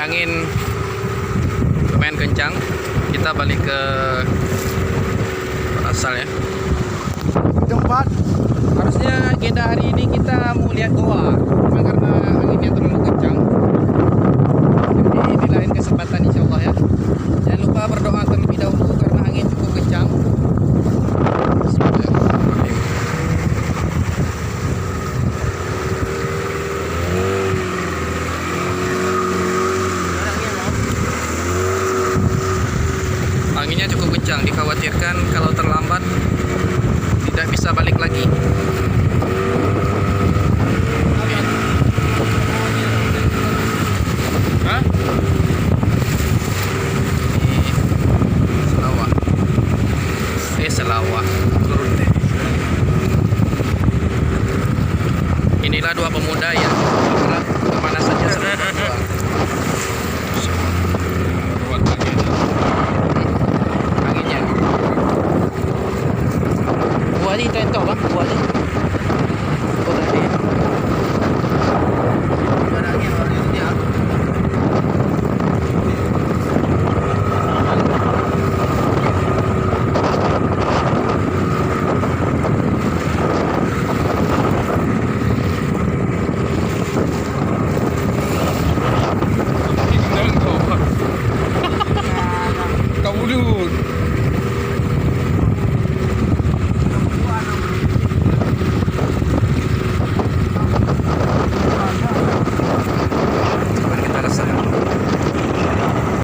angin lumayan kencang. Kita balik ke asal ya. Tempat Harusnya agenda hari ini kita mau lihat goa, cuma karena anginnya terlalu kencang. Jadi di lain kesempatan insya Allah ya. Jangan lupa berdoa terlebih dahulu karena angin cukup kencang. Anginnya cukup kencang, dikhawatirkan kalau terlambat tidak bisa balik lagi. Hah? Ini Selawah. Turun deh. Inilah dua pemuda yang bergerak kemana saja sebelum berjuang. Anginnya. Buah ni tentok bang, buah ni.